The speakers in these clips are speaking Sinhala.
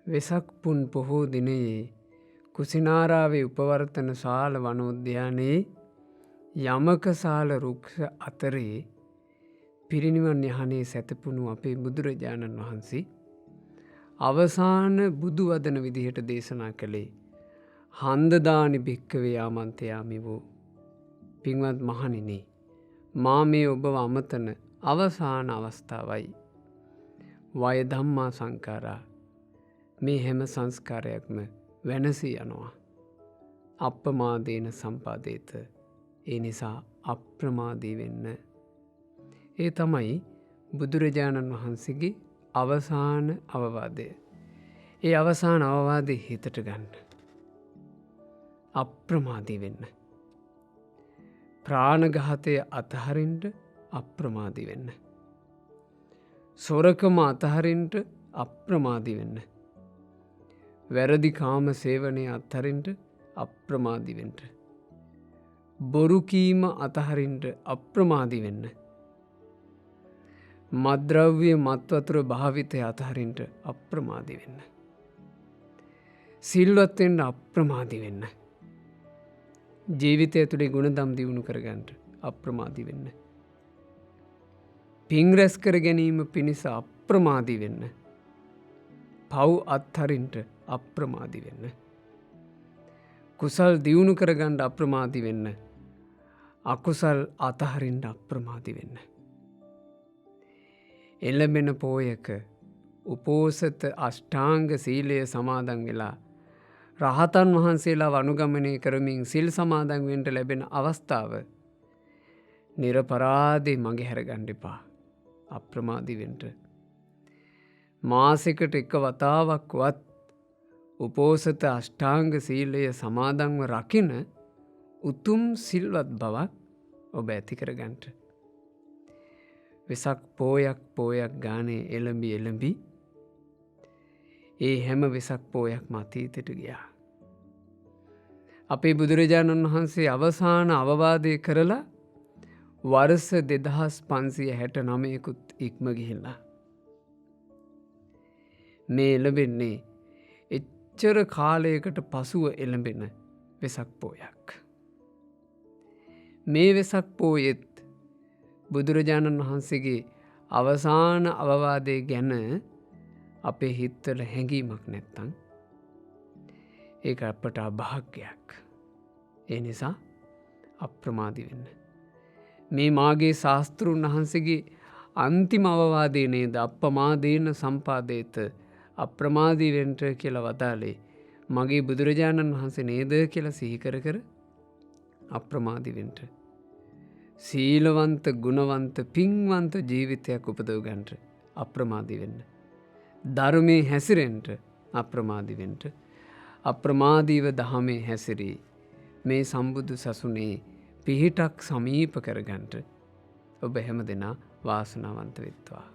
වෙසක් පුන් පොහෝ දිනයේ කුසිනාරාවේ උපවර්තන ශාල වනෝද්‍යානයේ යමකසාල රුක්ෂ අතරේ පිරිනිවන් යහනේ සැතපුුණු අපේ බුදුරජාණන් වහන්සේ අවසාන බුදු වදන විදිහට දේශනා කළේ හන්දදානි භික්කවේ ආමන්තයාමි වූ පින්වත් මහණෙනි මා මේ ඔබව අමතන අවසාන අවස්ථාවයි. වය ධම්මා සංකාරා මේ හැම සංස්කාරයක්ම වෙනසී යනවා. අප්‍රමාදේන සම්පාදේත ඒ නිසා අප්‍රමාදී වෙන්න. ඒ තමයි බුදුරජාණන් වහන්සේගේ අවසාන අවවාදය. ඒ අවසාන අවවාදය හිතට ගන්න. අප්‍රමාදී වෙන්න. ප්‍රාණඝාතය අතහරින්ට අප්‍රමාදී වෙන්න. සොරකම අතහරින්ට අප්‍රමාදී වෙන්න. වැරදි කාම සේවනය අත්හරින්ට අප්‍රමාදී වෙන්න. බොරු කීම අතහරින්ට අප්‍රමාදී වෙන්න. මද්‍රව්‍ය මත්වතුර භාවිතය අතහරින්ට අප්‍රමාදී වෙන්න. සිල්වත් වෙන්න අප්‍රමාදී වෙන්න. ජීවිතය තුළේ ගුණදම් දියුණු කරගන්නට අප්‍රමාදී වෙන්න. පින් රැස් කර ගැනීම පිණිස අප්‍රමාදී වෙන්න. පව් අත්හරින්ට අප්‍රමාදී වෙන්න. කුසල් දියුණු කරගන්න අප්‍රමාදී වෙන්න. අකුසල් අතහරින්ට අප්‍රමාදී වෙන්න. එළඹෙන පෝයක උපෝසත අෂ්ටාංග සීලය සමාදන් වෙලා රහතන් වහන්සේලා අනුගමනය කරමින් සිල් සමාදන් වෙන්ට ලැබෙන අවස්ථාව නිරපරාදේ මගේ හැරගණ්ඩිපා අප්‍රමාදී වෙන්ට. මාසෙකට එක වතාවක්වත් උපෝසත අෂ්ටාංග සීලය සමාදන්ව රකින උතුම් සිල්වත් බවක් ඔබ ඇති කරගන්ට. වෙසක් පෝයක් ගානේ එළඹි ඒ හැම වෙසක් පෝයක් මතීතට ගියා. අපේ බුදුරජාණන් වහන්සේ අවසාන අවවාදය කරලා වර්ස 2569කුත් ඉක්ම ගිහිල්ලා. මේ එළඹෙන්නේ එච්චර කාලයකට පසුව එළඹෙන වෙසක් පෝයක්. මේ වෙසක් පෝයෙත් බුදුරජාණන් වහන්සේගේ අවසාන අවවාදය ගැන අපේ හිත්වල හැඟීමක් නැත්තං ඒක අපට අභාග්‍යයක්. ඒ නිසා අප්‍රමාදී වෙන්න. මේ මාගේ ශාස්තෘන් වහන්සේගේ අන්තිම අවවාදය නේද අප්‍රමාදේන සම්පාදේත අප්‍රමාදී වෙන්ට කියලා වදාලේ මගේ බුදුරජාණන් වහන්සේ නේද කියලා සිහිකර කර අප්‍රමාදී වෙන්ට. සීලවන්ත ගුණවන්ත පින්වන්ත ජීවිතයක් උපදව ගන්නට අප්‍රමාදී වෙන්න. ධර්මයේ හැසිරෙන්ට අප්‍රමාදී වෙන්ට. අප්‍රමාදීව දහමේ හැසිරී මේ සම්බුදු සසුනේ පිහිටක් සමීප කරගන්නට ඔබ හැම දෙනා වාසනාවන්ත වෙත්වා.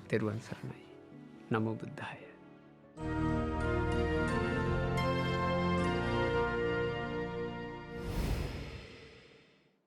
තෙරුවන් සරණයි. නමෝ බුද්ධාය.